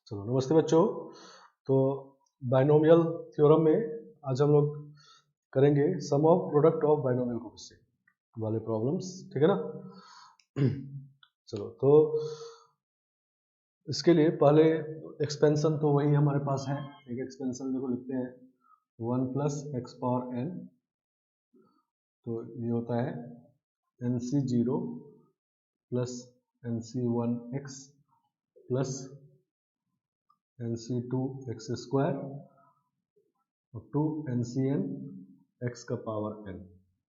चलो नमस्ते बच्चों। तो बाइनोमियल थ्योरम में आज हम लोग करेंगे sum of product of binomial coefficient वाले प्रॉब्लम्स, ठीक है ना। चलो तो इसके लिए पहले एक्सपेंशन तो वही हमारे पास है। एक एक्सपेंशन देखो लिखते हैं 1 प्लस एक्स पावर एन, तो ये होता है NC0 plus NC1x plus NC2 x square to NCN x का पावर n,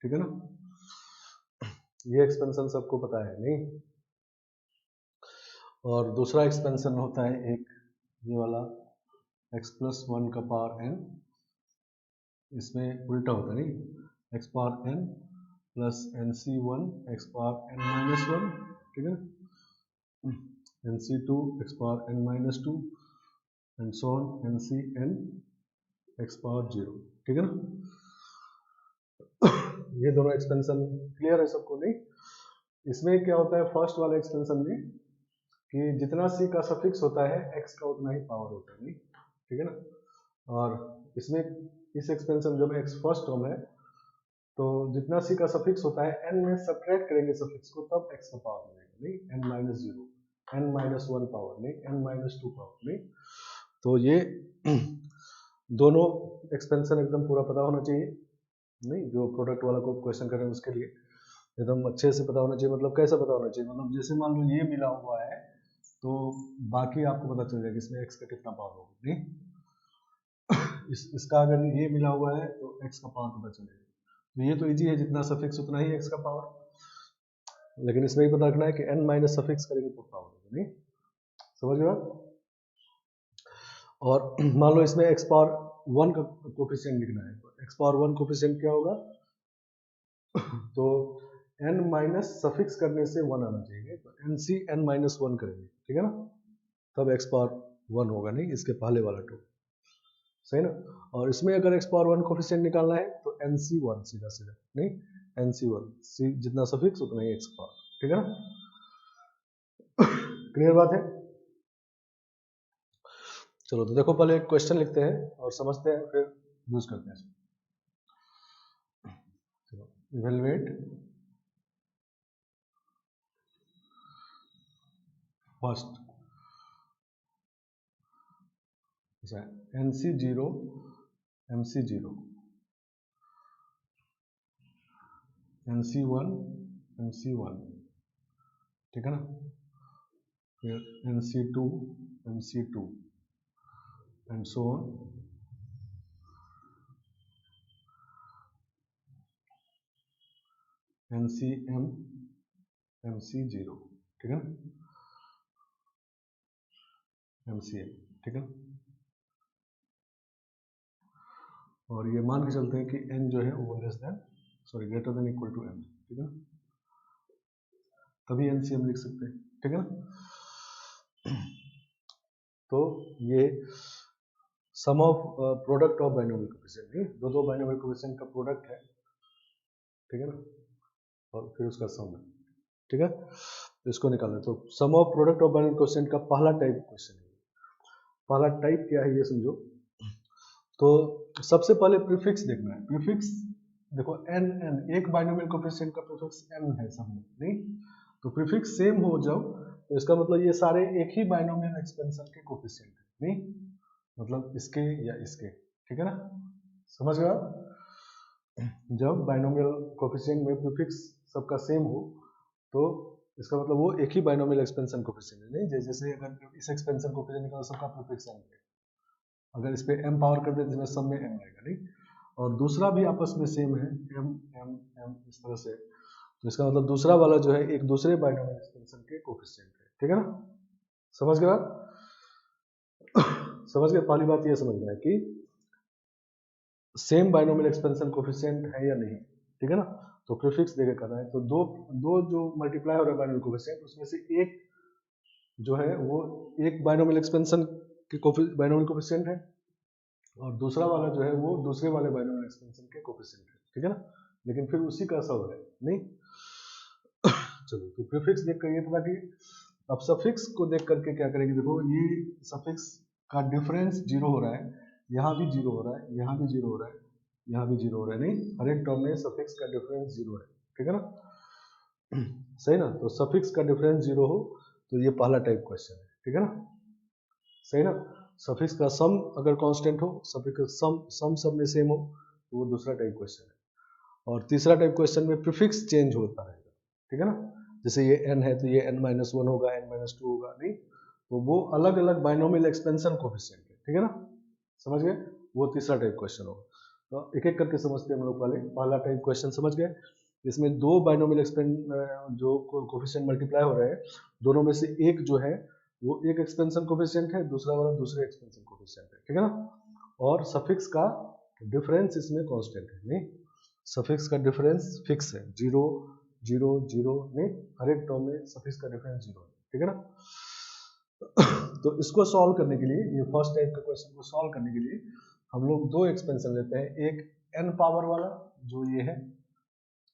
ठीक है ना। ये एक्सपेंशन सबको पता है नहीं। और दूसरा एक्सपेंशन होता है एक ये वाला x प्लस 1 का पावर n, इसमें उल्टा होता है नहीं, x power n plus NC1 x power n minus 1, ठीक है। NC2 x power n minus 2 and so on NCN x पावर 0, ठीक है ना। ये दोनों एक्सपेंशन क्लियर है सबको नहीं। इसमें क्या होता है फर्स्ट वाले एक्सपेंशन में कि जितना c का सफिक्स होता है x का उतना ही पावर होता है नहीं, ठीक है ना। और इसमें इस एक्सपेंशन जब x फर्स्ट टर्म है तो जितना c का सफिक्स होता है n में सब्ट्रैक्ट करेंगे सफिक्स को तब x का पावर मिलेगा नहीं, n minus 0, n minus 1 power नहीं, n माइनस 2 पावर नहीं। तो ये दोनों एक्सपेंशन एकदम पूरा पता होना चाहिए नहीं, जो प्रोडक्ट वाला को क्वेश्चन कर रहे हैं उसके लिए एकदम अच्छे से पता होना चाहिए। मतलब कैसा पता होना चाहिए, मतलब जैसे मान लो ये मिला हुआ है तो बाकी आपको पता चल जाएगा इसमें x का कितना पावर होगा नहीं। इसका अगर ये मिला हुआ है तो x का पावर पता चलेगा। तो ये तो इजी है, जितना सफिक्स उतना ही x का पावर। लेकिन इसमें ही पता रखना है कि n माइनस सफिक्स करेंगे तो पावर होगा नहीं, समझ गए आप। और मान लो इसमें x पावर 1 का कोफिशिएंट लिखना है तो x पावर 1 कोफिशिएंट क्या होगा, तो n माइनस सफिक्स करने से 1 आना चाहिए, तो NC n माइनस 1 करेंगे, ठीक है ना, तब x पावर 1 होगा नहीं, इसके पहले वाला टू सही ना। और इसमें अगर x पावर 1 कोफिशिएंट निकालना है तो NC1 सीधा सीधा नहीं, NC1 c जितना सफिक्स उतना ही x पावर, ठीक है ना। क्लियर बात है। चलो तो देखो पहले एक क्वेश्चन लिखते हैं और समझते हैं फिर यूज करते हैं। चलो evaluate first NC0 MC0 NC1 MC1, ठीक है ना। फिर NC2 MC2 and so on NCM MC0, ठीक है ना, MCM, ठीक है। और ये मान के चलते हैं कि n जो है वो less than greater than equal to m, ठीक है ना, तभी NCM लिख सकते हैं, ठीक है ना। तो ये sum of product of binomial coefficient, दो बाइनोमियल कोफिशिएंट का प्रोडक्ट है, ठीक है ना, और फिर उसका सम है, ठीक है। तो इसको निकालना है, तो sum of product of binomial coefficient का पहला टाइप क्वेश्चन है। पहला टाइप क्या है ये समझो। तो सबसे पहले प्रीफिक्स देखना है। प्रीफिक्स देखो n एक बाइनोमियल कोफिशिएंट का प्रीफिक्स n है सब में नहीं, तो प्रीफिक्स सेम हो जब तो इसका मतलब ये सारे एक ही बाइनोमियल एक्सपेंशन के कोफिशिएंट है नहीं, मतलब इसके या इसके, ठीक है ना, समझ गए आप। जब बाइनोमियल कोफिशिएंट में प्रीफिक्स सबका सेम हो तो इसका मतलब वो एक ही बाइनोमियल एक्सपेंशन कोफिशिएंट है नहीं। जैसे अगर इस एक्सपेंशन कोफिशिएंट निकालो सबका प्रीफिक्स n है, अगर इस पे m पावर कर दे तो इसमें सब में m आएगा नहीं, और दूसरा भी आपस में सेम है m m m इस तरह से, तो इसका मतलब दूसरा वाला जो है एक दूसरे बाइनोमियल एक्सपेंशन के कोफिशिएंट है, ठीक है ना, समझ गए आप। समझ गए। पहली बात ये समझना है कि सेम बाइनोमियल एक्सपेंशन कोफिशिएंट है या नहीं, ठीक है ना। तो प्रीफिक्स देके करना है, तो दो दो जो मल्टीप्लाई हो रहा है बाइनोमियल कोफिशिएंट उसमें से एक जो है वो एक बाइनोमियल एक्सपेंशन के बाइनोमियल कोफिशिएंट है और दूसरा वाला जो है वो दूसरे वाले बाइनोमियल एक्सपेंशन के कोफिशिएंट है, ठीक है ना, लेकिन फिर उसी का सब है नहीं। चलो तो प्रीफिक्स देख कर ये पता कि अब सफिक्स को देख करके क्या करेंगे, देखो ये सफिक्स का डिफरेंस जीरो हो रहा है, यहाँ भी जीरो हो रहा है, यहाँ भी जीरो हो रहा है, यहाँ भी जीरो हो रहा है, नहीं हर एक टर्म में सफिक्स का डिफरेंस जीरो है, ठीक है ना। सही ना, तो सफिक्स का डिफरेंस जीरो हो तो ये पहला टाइप क्वेश्चन है, ठीक है ना, सही ना। सफिक्स का सम अगर कांस्टेंट हो, सफिक्स का सम सब में सेम हो तो वो दूसरा टाइप क्वेश्चन है। और तीसरा टाइप क्वेश्चन में प्रीफिक्स चेंज होता रहेगा, ठीक है ना, जैसे ये n है तो ये n-1 होगा, n-2 होगा, नहीं तो वो अलग अलग बाइनोमियल एक्सपेंशन कोफिशिएंट है, ठीक है ना, समझ गए, वो तीसरा टाइप क्वेश्चन होगा। तो एक एक करके समझते हैं हम लोग। पहला टाइप क्वेश्चन समझ गए, इसमें दो बाइनोमियल जो कोफिशिएंट मल्टीप्लाई हो रहे हैं, दोनों में से एक जो है वो एक एक्सपेंशन कोफिशिएंट है, दूसरा वाला दूसरे एक्सपेंशन कोफिशिएंट है, ठीक है ना। और सफिक्स का डिफरेंस इसमें कांस्टेंट है, नहीं सफिक्स का डिफरेंस फिक्स है, 0 0 0, नहीं हर एक टर्म में सफिक्स का डिफरेंस 0 है, ठीक है ना। तो इसको सॉल्व करने के लिए, ये फर्स्ट टाइप के क्वेश्चन को सॉल्व करने के लिए हम लोग दो एक्सपेंशन लेते हैं, एक n पावर वाला जो ये है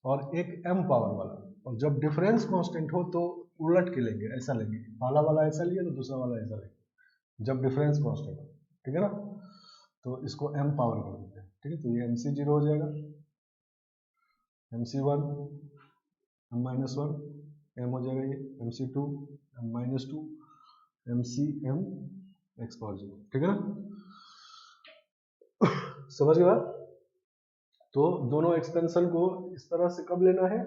और एक m पावर वाला। और जब डिफरेंस कांस्टेंट हो तो उलट के लेंगे, ऐसा लेंगे, पहला वाला ऐसा लिया तो दूसरा वाला ऐसा लेंगे जब डिफरेंस कांस्टेंट हो, ठीक है ना। तो इसको m पावर कर देते हैं, ठीक है, तो ये mc0 हो जाएगा, mc1 m-1 m हो जाएगा, ये mc2 m-2 mcm x पावर 0, ठीक है ना। समझ गए बात। तो दोनों एक्सपेंशन को इस तरह से कब लेना है,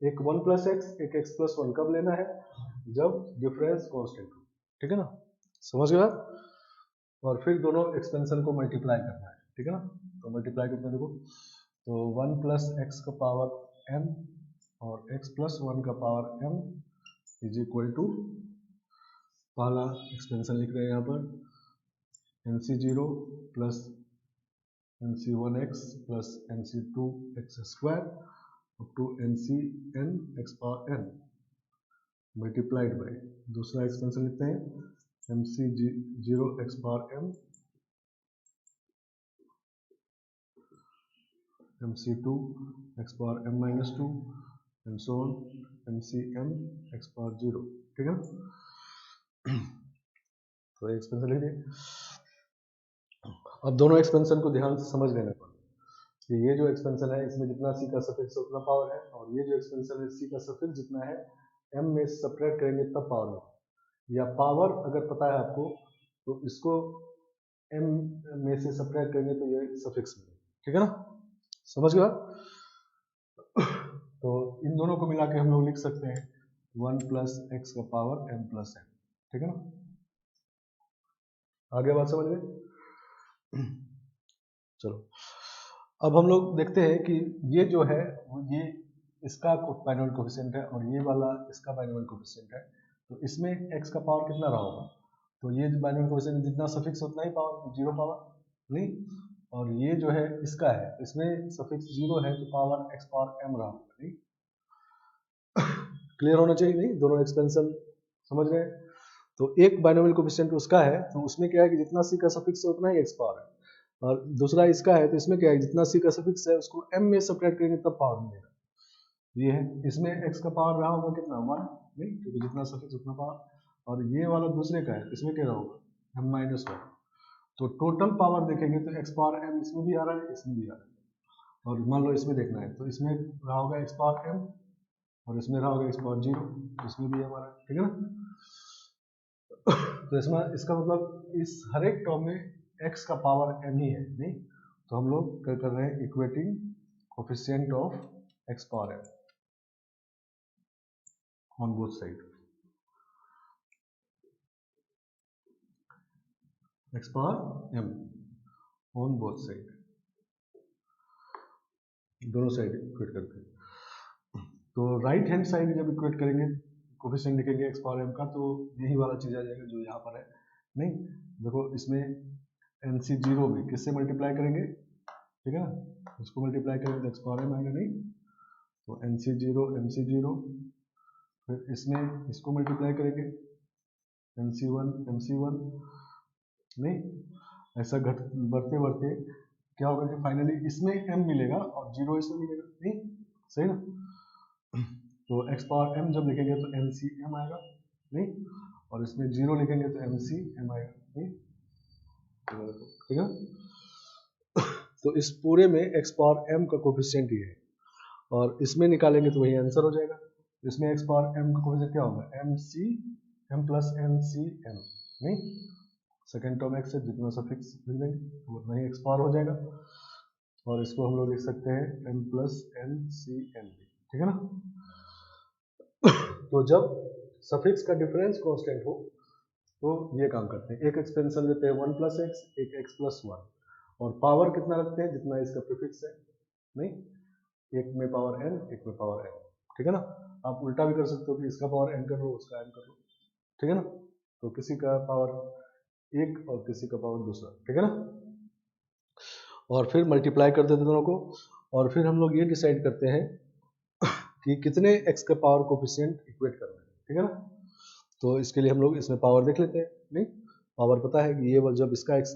एक 1 प्लस एक्स एक x प्लस 1 कब लेना है, जब डिफरेंस कांस्टेंट हो, ठीक है ना, समझ गए बात। और फिर दोनों एक्सपेंशन को मल्टीप्लाई करना है, ठीक है ना। तो मल्टीप्लाई करते हैं, देखो तो 1 प्लस एक्स का पावर m और x प्लस 1 का power m is equal to, पहला एक्सपेंशन लिख रहे हैं यहाँ पर mc0 plus mc1x plus mc2x square up to mcn x power n multiplied by, दूसरा एक्सपेंशन लिखते हैं mc0 x power m mc2 x power m-2 and so on mcm x पावर 0, ठीक है ना। तो एक्सपेंशन लिख दिए। अब दोनों एक्सपेंशन को ध्यान से समझ लेना पड़ेगा कि ये जो एक्सपेंशन है इसमें जितना c का सफिक्स उतना पावर है, और ये जो एक्सपेंशन है c का सफिक्स जितना है m में सब्ट्रैक्ट करेंगे तब पावर होगा, या पावर अगर पता है आपको तो इसको m में से सब्ट्रैक्ट करेंगे तो ये सफिक्स मिलेगा, ठीक है ना, समझ गया। तो इन दोनों को मिला के हम लोग लिख सकते हैं 1 प्लस एक्स का पावर m प्लस n, ठीक है ना। आगे बात समझ गए। चलो अब हम लोग देखते हैं कि ये जो है ये इसका बाइनोमियल कोएफिशिएंट है और ये वाला इसका बाइनोमियल कोएफिशिएंट है, तो इसमें x का पावर कितना रहा होगा, तो ये बाइनोमियल कोएफिशिएंट जितना सफिक्स उतना ही पावर, जीरो पावर नहीं, और ये जो है इसका है, इसमें सफिक्स जीरो है तो पावर x पावर m रहा होगा, नहीं क्लियर होना चाहिए, नहीं दोनों एक्सपेंशन समझ रहे हैं। तो एक बाइनोमियल कोएफिशिएंट उसका है तो उसमें क्या है कि जितना c का सफिक्स है उतना ही x पावर है, और दूसरा इसका है तो इसमें क्या है जितना c का सफिक्स है उसको m में सब्ट्रैक्ट करेंगे तब पावर मिलेगा, ये है, इसमें x का पावर रहा होगा कितना 1, नहीं क्योंकि जितना सफिक्स उतना पावर, और ये वाला दूसरे का है इसमें क्या होगा m-1, तो टोटल पावर देखेंगे तो x पावर m इसमें भी आ रहा है इसमें भी आ रहा है, और मान लो इसमें देखना है तो इसमें रहा होगा x पावर m और इसमें रहा होगा x पावर 0, इसमें भी हमारा, ठीक है ना। तो इसमें इसका मतलब इस हर एक टर्म में x का पावर m ही है, नहीं तो हम लोग क्या कर रहे हैं, equating coefficient of x power m on both side, x power m on both side, दोनों साइड इक्वेट करते हैं। तो राइट हैंड साइड जब इक्वेट करेंगे कोएफिशिएंट लिखेंगे x पावर m का, तो यही वाला चीज आ जाएगा जो यहाँ पर है, नहीं देखो इसमें mc0 भी किससे मल्टीप्लाई करेंगे, ठीक है ना, इसको मल्टीप्लाई करेंगे तो x पावर m आएगा, नहीं तो mc0 फिर इसमें इसको मल्टीप्लाई करेंगे mc1 नहीं, ऐसा घट बढ़ते बढ़ते क्या होगा कि फाइनली इसमें m मिलेगा और 0 इसमें मिलेगा, नहीं सही ना। तो x पावर m जब लिखेंगे तो mcm आएगा, नहीं, और इसमें 0 लिखेंगे तो MC M आएगा, नहीं, ठीक है। तो इस पूरे में x पावर m का कोफिशिएंट ये है, और इसमें निकालेंगे तो वही आंसर हो जाएगा। इसमें x पावर m का कोफिशिएंट क्या होगा, MC m plus MC m, नहीं, सेकेंड टर्म x है, जितना सफिक्स लिख देंगे तो उतना ही x पावर हो जाएगा, और इसको हम लोग लिख सकते हैं m प्लस MC m, ठीक है ना। तो जब सफिक्स का डिफरेंस कांस्टेंट हो तो ये काम करते हैं, एक एक्सपेंशन लेते हैं 1 प्लस एक्स, एक x प्लस 1, और पावर कितना रखते हैं, जितना इसका प्रीफिक्स है, नहीं, एक में पावर n, एक में पावर n, ठीक है ना। आप उल्टा भी कर सकते हो कि इसका पावर n कर लो, उसका n कर लो, ठीक है ना। तो किसी का पावर एक और किसी का पावर दूसरा, ठीक है ना। और फिर मल्टीप्लाई कर देते दोनों को, और फिर हम लोग ये डिसाइड करते हैं कि कितने x का पावर कोफिशिएंट इक्वेट करना है, ठीक है ना। तो इसके लिए हम लोग इसमें पावर देख लेते हैं, नहीं, पावर पता है कि ये जब इसका x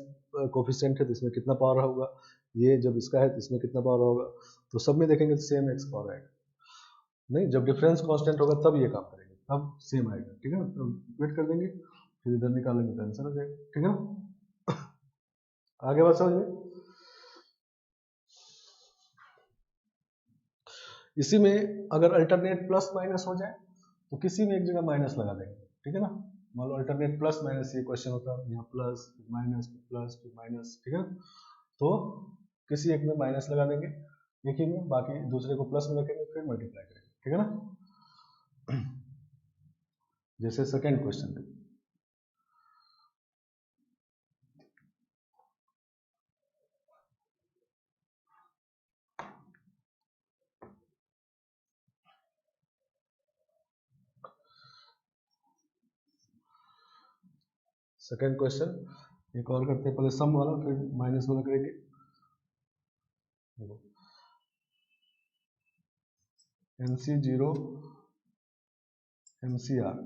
कोफिशिएंट है तो इसमें कितना पावर होगा, ये जब इसका है तो इसमें कितना पावर होगा, तो सब में देखेंगे तो सेम x पावर आएगा, नहीं, जब डिफरेंस कांस्टेंट होगा तब ये काम करेंगे, तब सेम आएगा, ठीक है ना। तो वेट कर देंगे, फिर इधर निकालेंगे तो आंसर हो जाएगा, ठीक है ना। आगे बात समझ में। इसी में अगर अल्टरनेट प्लस माइनस हो जाए तो किसी में एक जगह माइनस लगा देंगे, ठीक है ना। मान लो अल्टरनेट प्लस माइनस ये क्वेश्चन होता है, यहाँ प्लस माइनस प्लस माइनस, ठीक है ना। तो किसी एक में माइनस लगा देंगे, एक ही में, बाकी दूसरे को प्लस में रखेंगे, फिर मल्टीप्लाई करेंगे, ठीक है ना। जैसे सेकेंड क्वेश्चन, सेकेंड क्वेश्चन एक और करते हैं, पहले सम वाला फिर माइनस वाला करेंगे। MC0 MCR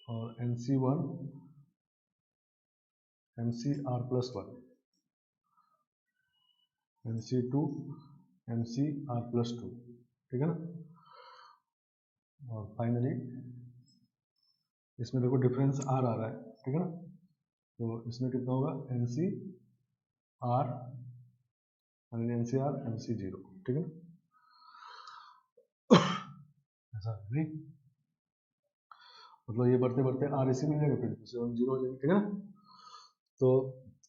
और NC1 MCR plus 1, NC2 MCR plus 2, ठीक है ना। और फाइनली इसमें देखो डिफरेंस R आ रहा है, ठीक है ना। तो इसमें कितना होगा, NCR NCR MC0, ठीक है ना, ऐसा नहीं, मतलब ये बढ़ते बढ़ते R इसी में जाएगा, फिर 0 हो जाएगा, ठीक है ना। तो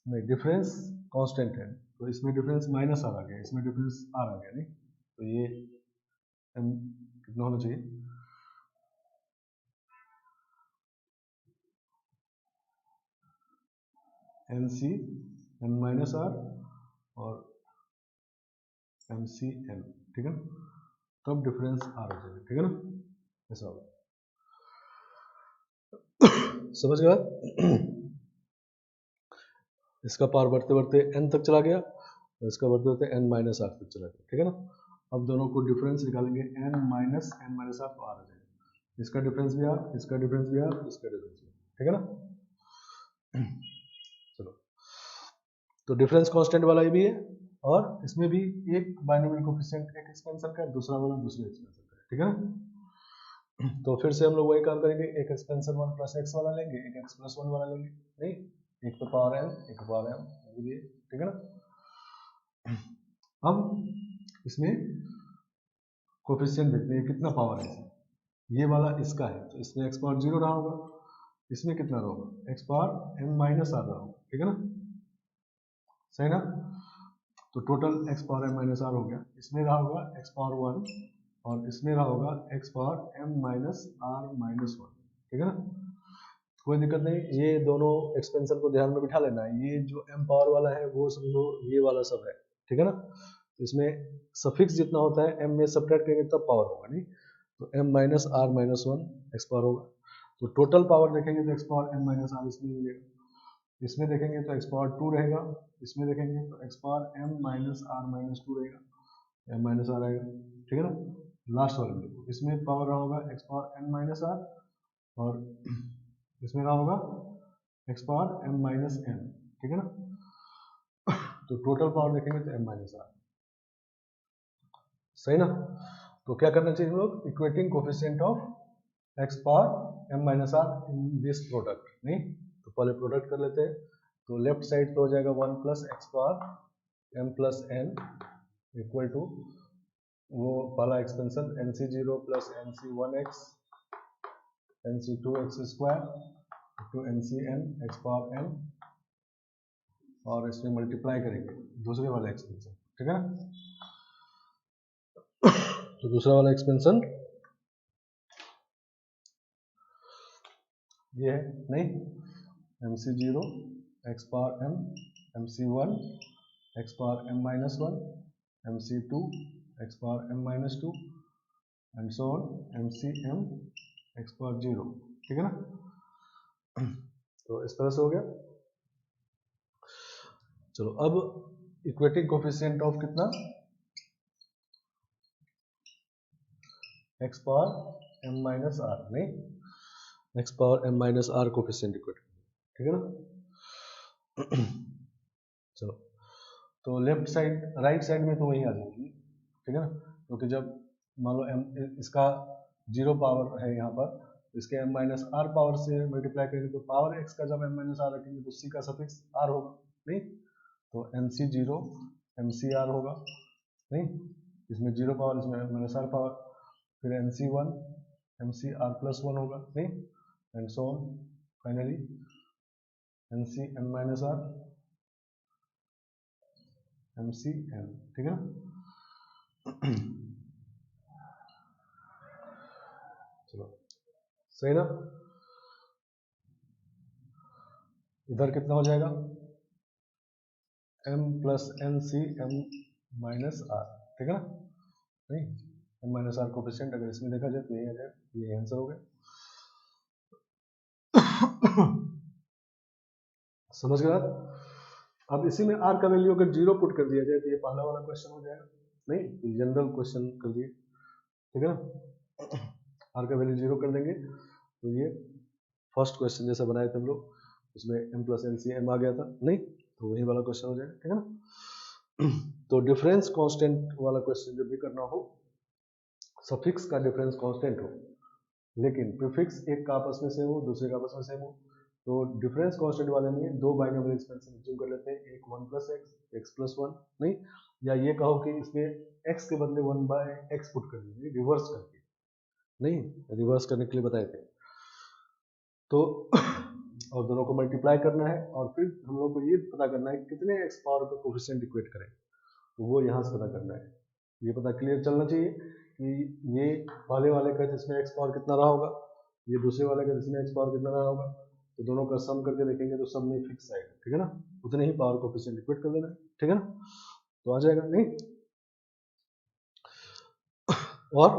नहीं, डिफरेंस कांस्टेंट है, तो इसमें डिफरेंस माइनस आर आ गया, इसमें डिफरेंस आर आ गया, नहीं, तो ये m कितना होना चाहिए, MC m माइनस आर और MC m, ठीक है ना, तब डिफरेंस आर हो जाएगा, ठीक है ना, ऐसा होगा। समझ गया। इसका पावर बढ़ते बढ़ते n तक चला गया, और इसका बढ़ते बढ़ते n माइनस आर तक चला गया, ठीक है ना। अब दोनों को डिफरेंस निकालेंगे, n minus n minus R तो आर आ जाएगा, इसका डिफरेंस भी आर, इसका डिफरेंस भी आर, इसका डिफरेंस भी, ठीक है ना। चलो, तो डिफरेंस कांस्टेंट वाला ये भी है, और इसमें भी एक बाइनोमियल कोफिशिएंट एक एक्सपेंशन का है, दूसरा वाला दूसरे एक्सपेंशन का है, ठीक है ना। तो फिर से हम लोग वही काम करेंगे, एक एक्सपेंशन 1 प्लस एक्स वाला लेंगे, एक एक्स प्लस 1 वाला लेंगे, नहीं, एक पे पावर m, एक पे पावर m, ठीक है ना। अब इसमें कोफिशिएंट देखते हैं कितना पावर है इसमें, ये वाला इसका है तो इसमें एक्स पावर 0 रहा होगा, इसमें कितना रहा होगा, x power m minus R रहा होगा, ठीक है ना, सही ना। तो total x power m minus R हो गया, इसमें रहा होगा एक्स पावर 1 और इसमें रहा होगा x power m minus R minus 1, ठीक है ना। कोई दिक्कत नहीं, ये दोनों एक्सपेंशन को ध्यान में बिठा लेना है, ये जो m पावर वाला है वो समझो ये वाला सब है, ठीक है ना। तो इसमें सफिक्स जितना होता है m में सब्ट्रैक्ट करेंगे तब पावर होगा, नहीं, तो m minus R minus 1 x power होगा। तो टोटल पावर देखेंगे तो x power m minus R इसमें मिलेगा, इसमें देखेंगे तो एक्स पावर 2 रहेगा, इसमें देखेंगे तो x power m minus R minus 2 रहेगा, m माइनस आर आएगा, ठीक है ना। लास्ट वाले में देखो, इसमें पावर रहा होगा x power m minus R, और इसमें रहा होगा x power m minus n, ठीक है ना। तो टोटल पावर देखेंगे तो m माइनस आर, सही ना। तो क्या करना चाहिए हम लोग, equating coefficient of x power m minus R in this product, नहीं तो पहले प्रोडक्ट कर लेते हैं। तो लेफ्ट साइड पे हो जाएगा 1 plus x power m plus n equal to वो पहला expansion nc0 plus nc1x nc2x square to ncn x power n, और इसमें मल्टीप्लाई करेंगे दूसरे वाला एक्सपेंशन, ठीक है ना। तो दूसरा वाला एक्सपेंशन ये है, नहीं mc0 x power m, mc1 x power m minus 1, mc2 x power m minus 2 and so on mcm x पावर 0, ठीक है ना। तो इस तरह से हो गया। चलो अब इक्वेटिंग कोफिशिएंट ऑफ कितना, x power m minus r, नहीं x power m minus r coefficient equate, ठीक है ना। चलो तो लेफ्ट साइड राइट साइड में तो वही आ जाएगी, ठीक है ना, क्योंकि जब मान लो m इसका 0 पावर है यहाँ पर, इसके m माइनस आर पावर से मल्टीप्लाई करेंगे तो पावर x का जब m माइनस आर रखेंगे तो c का सफिक्स r होगा, नहीं तो mc0 mcr होगा, नहीं इसमें 0 पावर इसमें m माइनस आर पावर, फिर mc1 mcr प्लस 1 होगा, नहीं and so on finally mcm minus R mcm, ठीक है ना। चलो सही ना, इधर कितना हो जाएगा m plus N C M minus are, ठीक है ना, नहीं m माइनस आर कोफिशिएंट अगर इसमें देखा जाए तो यही आ जाएगा, ये आंसर हो गया। समझ गए आप। अब इसी में r का वैल्यू अगर 0 पुट कर दिया जाए तो ये पहला वाला क्वेश्चन हो जाएगा, नहीं जनरल क्वेश्चन कर दिए, ठीक है ना। r का वैल्यू 0 कर देंगे तो ये फर्स्ट क्वेश्चन जैसा बनाए थे हम लोग, उसमें m plus N C M आ गया था, नहीं तो वही वाला क्वेश्चन हो जाएगा, ठीक है ना। तो डिफरेंस कांस्टेंट वाला क्वेश्चन जब भी करना हो, सफिक्स का डिफरेंस कांस्टेंट हो लेकिन प्रीफिक्स एक का आपस में सेम हो दूसरे का आपस में सेम हो, तो डिफरेंस कांस्टेंट वाले में दो बाइनोमियल एक्सपेंशन एज्यूम कर लेते हैं, एक 1 प्लस एक्स एक्स प्लस 1, नहीं या ये कहो कि इसमें x के बदले 1 बाय एक्स पुट कर दीजिए रिवर्स करके, नहीं रिवर्स करने के लिए बताए थे। तो और दोनों को मल्टीप्लाई करना है और फिर हम लोग को ये पता करना है कितने एक्स पावर का कोफिशिएंट इक्वेट करें, तो वो यहाँ से पता करना है। ये पता क्लियर चलना चाहिए कि ये पहले वाले का जिसमें एक्स पावर कितना रहा होगा, ये दूसरे वाले का जिसमें एक्स पावर कितना रहा होगा, तो दोनों का सम करके देखेंगे तो सब में फिक्स आएगा, ठीक है ना, उतने ही पावर कोफिशिएंट इक्वेट कर देना है, ठीक है ना, तो आ जाएगा, नहीं। और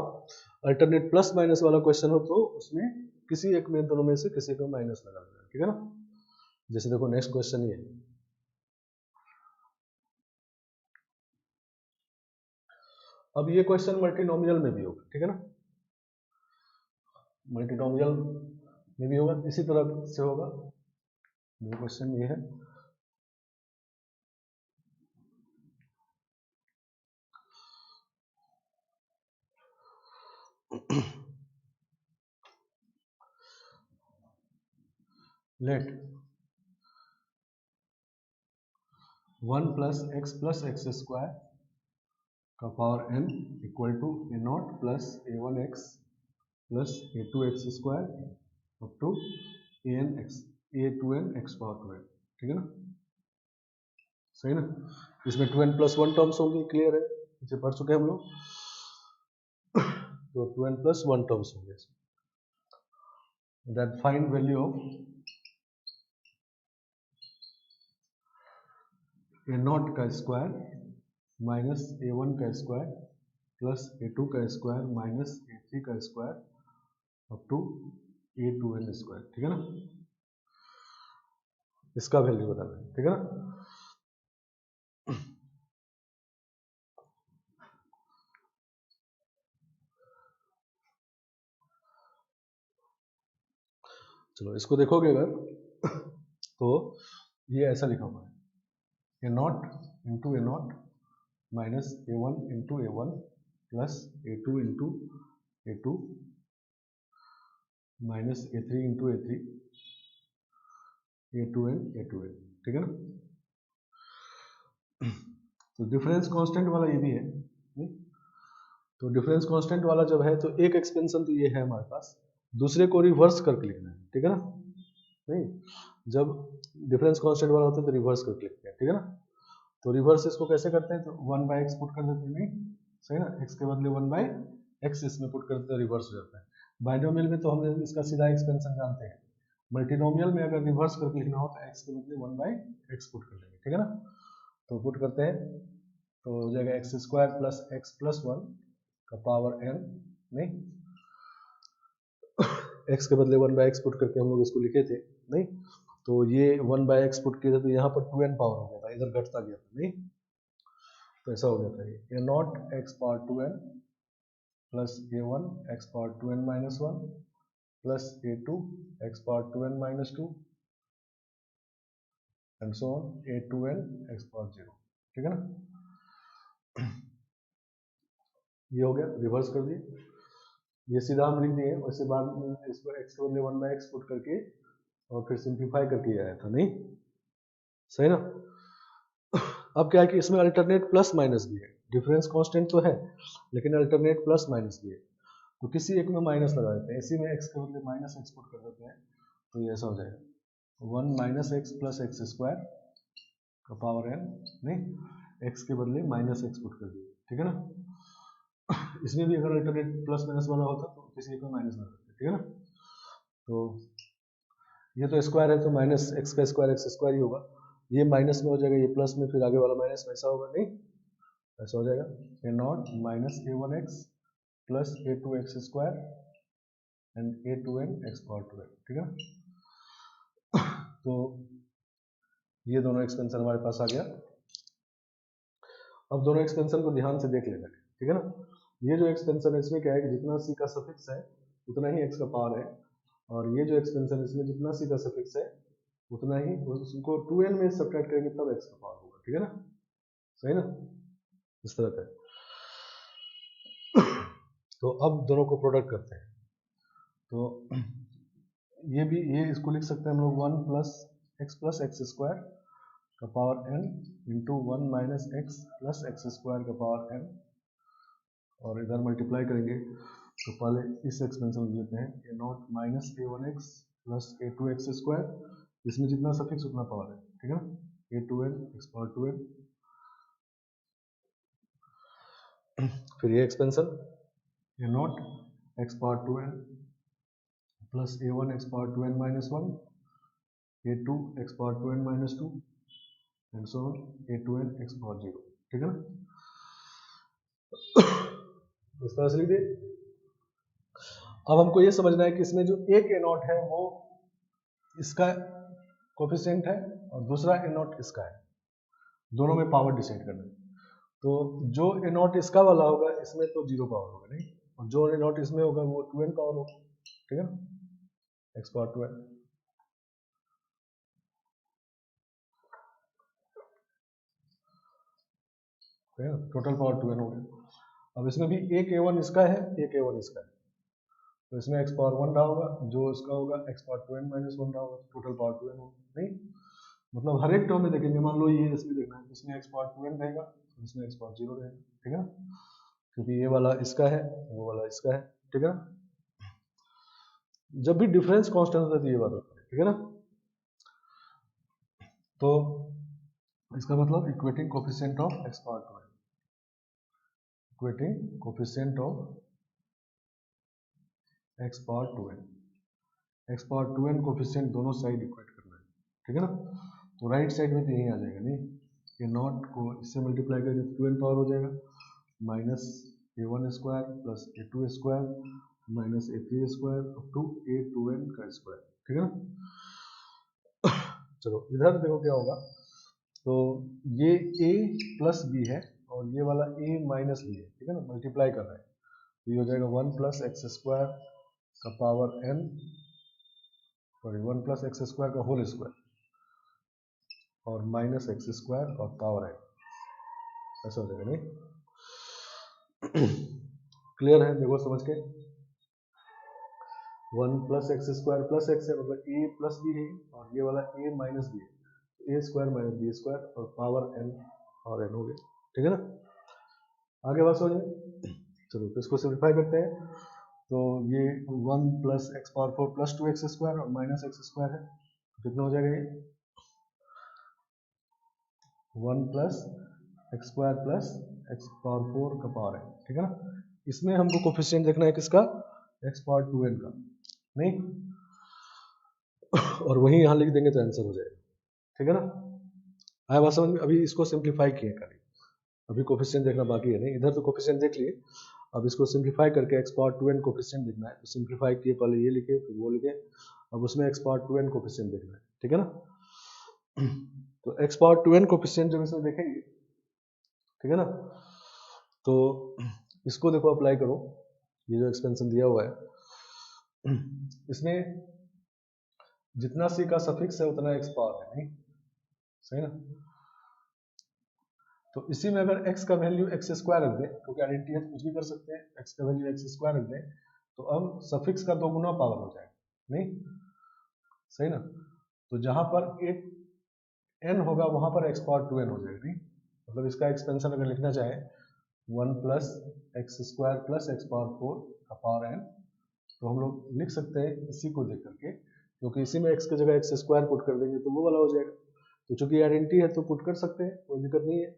अल्टरनेट प्लस माइनस वाला क्वेश्चन हो तो उसमें किसी एक में दोनों में से किसी को माइनस लगा देना, ठीक है ना। जैसे देखो नेक्स्ट क्वेश्चन ये, अब ये क्वेश्चन मल्टीनोमियल में भी होगा, ठीक है ना, मल्टीनोमियल में भी होगा, इसी तरह से होगा। ये क्वेश्चन ये है, लेट 1 प्लस एक्स स्क्वायर का power n equal to A not plus A one x plus A two x square up to A N x A two N x power 12, ठीक है ना, सही ना। इसमें 2n प्लस 1 टर्म्स होंगी, clear है, इसे पढ़ चुके हैं हम लोग, तो 2n प्लस 1 टर्म्स होंगे। That find value of A not का स्क्वायर माइनस ए वन का स्क्वायर प्लस ए टू का स्क्वायर माइनस ए थ्री का square up to A two N square, ठीक है ना, इसका वैल्यू बताना है, ठीक है ना। चलो इसको देखोगे अगर तो ये ऐसा लिखा हुआ है, A not into A not minus A1 into A1 plus A2 into A2 minus A3 into A3 A2n A2n, ठीक है ना। तो डिफरेंस कांस्टेंट वाला ये भी है नहीं? तो डिफरेंस कांस्टेंट वाला जब है तो एक एक्सपेंशन तो ये है हमारे पास, दूसरे को रिवर्स करके लिखना है, ठीक है ना। नहीं, जब डिफरेंस कांस्टेंट वाला होता है तो रिवर्स करके लिखते हैं, ठीक है ना। तो रिवर्स इसको कैसे करते हैं, तो 1/x पुट कर देते हैं, नहीं सही ना, x के बदले 1/x इसमें पुट करते हैं, रिवर्स हो जाता है। बाइनोमियल में तो हम इसका सीधा एक्सपेंशन जानते हैं, मल्टीनोमियल में अगर रिवर्स करके लिखना हो तो x के बदले 1/x पुट कर देंगे, ठीक है ना। तो पुट करते हैं तो हो जाएगा x square plus x plus 1 का पावर n, नहीं x के बदले 1/x पुट करके हम लोग इसको लिखे थे, नहीं तो ये 1/x पुट किया था तो यहाँ पर 2n पावर हो गया था, इधर घटता गया था, नहीं तो ऐसा हो गया था ये not x power 2n plus A1 x power 2n minus 1 plus A2 x power 2n minus 2 and so on A2n x पावर 0, ठीक है ना। ये हो गया, रिवर्स कर दिए, ये सीधा हम लिख दिए, उसके बाद में इसको x के बदले 1/x पुट करके और फिर सिंप्लीफाई करके आया था, नहीं सही ना। अब क्या है कि इसमें अल्टरनेट प्लस माइनस भी है, डिफरेंस कांस्टेंट तो है लेकिन अल्टरनेट प्लस माइनस भी है, तो किसी एक में माइनस लगा देते हैं, इसी में x के बदले माइनस एक्स पुट कर देते हैं, तो ये ऐसा हो जाएगा 1 minus x plus x square का पावर n, नहीं x के बदले माइनस एक्स पुट कर दिए, ठीक है ना। इसमें भी अगर अल्टरनेट प्लस माइनस वाला होता तो किसी एक में माइनस लगा देते, ठीक है ना। तो ये तो स्क्वायर है तो माइनस एक्स का स्क्वायर एक्स स्क्वायर ही होगा, ये माइनस में हो जाएगा, ये प्लस में, फिर आगे वाला माइनस, वैसा होगा, नहीं ऐसा हो जाएगा A not minus A1x plus A2x square and A2n x power 2n, ठीक है। तो ये दोनों एक्सपेंशन हमारे पास आ गया। अब दोनों एक्सपेंशन को ध्यान से देख लेना है, ठीक है ना। ये जो एक्सपेंशन है इसमें क्या है कि जितना c का सफिक्स है उतना ही x का पावर है, और ये जो एक्सपेंशन है इसमें जितना c का सफिक्स है उतना ही, उसको 2n में सब्ट्रैक्ट करेंगे तब x का पावर होगा, ठीक है ना, सही ना, इस तरह का। तो अब दोनों को प्रोडक्ट करते हैं, तो ये भी, ये इसको लिख सकते हैं हम लोग 1 प्लस एक्स स्क्वायर का power n into 1 minus x plus x square का पावर n, और इधर मल्टीप्लाई करेंगे तो पहले इस एक्सपेंशन में लेते हैं A not minus A1x plus A2x square, इसमें जितना सफिक्स उतना पावर है, ठीक है ना, A2n x पावर 2n, फिर ये expansion A not x power 2n plus A1 x power 2n minus 1 A2 x power 2n minus 2 and so on A2n x पावर 0, ठीक है ना। इस तरह से लिख दिए। अब हमको ये समझना है कि इसमें जो एक ए नॉट है वो इसका कोफिशिएंट है और दूसरा ए नॉट इसका है, दोनों में पावर डिसाइड करना है। तो जो ए नॉट इसका वाला होगा इसमें तो 0 पावर होगा, नहीं, और जो ए नॉट इसमें होगा वो 2n पावर होगा, ठीक है ना, x power 2n। Total power 2n हो गया। अब इसमें भी एक A1 इसका है, एक A1 इसका है, तो इसमें x पावर 1 रहा होगा, जो इसका होगा x पावर 2n माइनस 1 रहा होगा, टोटल पावर 2n होगा, नहीं मतलब हर एक टर्म में देखेंगे, मान लो ये इसमें देखना है, इसमें x पावर 2n रहेगा तो इसमें x पावर 0 रहेगा, ठीक है ना, क्योंकि ये वाला इसका है वो वाला इसका है, ठीक है ना। जब भी डिफरेंस कांस्टेंट होता है तो ये बात होता है, ठीक है ना। तो इसका मतलब equating coefficient of x power 2n, equating coefficient of x power 2n, x power 2n coefficient दोनों साइड इक्वेट करना है, ठीक है ना। तो राइट साइड में तो यही आ जाएगा, नहीं ये नॉट को इससे मल्टीप्लाई करेंगे तो 2n पावर हो जाएगा, minus A1 square plus A2 square minus A3 square up to A2n का स्क्वायर, ठीक है ना। चलो इधर देखो क्या होगा, तो ये a प्लस बी है और ये वाला a माइनस बी है, ठीक है ना, मल्टीप्लाई कर रहा है, तो ये हो जाएगा 1 प्लस एक्स स्क्वायर का power n, sorry 1 plus x square का होल स्क्वायर और माइनस एक्स स्क्वायर और पावर n, ऐसा हो जाएगा नहीं। क्लियर है, देखो समझ के। 1 plus x square plus x है, मतलब ए प्लस बी है, और ये वाला ए माइनस बी है, ए स्क्वायर माइनस बी स्क्वायर और पावर एन और एन हो गया, ठीक है ना। आगे बात समझ में। चलो तो इसको सिंप्लीफाई करते हैं। तो ये 1 plus x power 4 plus 2 x square और माइनस एक्स स्क्वायर है, कितना हो जाएगा ये 1 plus x square plus x power 4 का पावर है, ठीक है ना। इसमें हमको कोफिशिएंट देखना है किसका, एक्स पावर 2n का, नहीं, और वही यहाँ लिख देंगे तो आंसर हो जाएगा, ठीक है ना। आया बात समझ में। अभी इसको सिंप्लीफाई किए खाली, अभी कोफिशिएंट देखना बाकी है, नहीं इधर तो कोफिशिएंट देख लिए, अब इसको सिंप्लीफाई करके एक्स पावर 2n कोफिशिएंट देखना है। तो सिंप्लीफाई किए, पहले ये लिखे फिर वो लिखे, अब उसमें एक्स पावर 2n कोफिशिएंट देखना है, ठीक है ना। तो एक्स पावर 2n कोफिशिएंट जब इसमें देखेंगे, ठीक है ना, तो इसको देखो अप्लाई करो, ये जो एक्सपेंशन दिया हुआ है इसमें जितना सी का सफिक्स है उतना एक्स पावर है, नहीं सही ना। तो इसी में अगर x का वैल्यू एक्स स्क्वायर रख दें, क्योंकि आइडेंटिटी है कुछ भी कर सकते हैं, x का वैल्यू एक्स स्क्वायर रख दें, तो अब सफिक्स का 2 गुना पावर हो जाएगा, नहीं सही ना। तो जहां पर एक n होगा वहां पर x पावर 2n हो जाएगा, नहीं मतलब इसका एक्सपेंशन अगर लिखना चाहे 1 plus x square plus x power 4 का पावर n, तो हम लोग लिख सकते हैं इसी को देख करके, क्योंकि इसी में x की जगह एक्स स्क्वायर पुट कर देंगे तो वो वाला हो जाएगा। तो चूंकि आइडेंटिटी है तो पुट कर सकते हैं, कोई दिक्कत नहीं है।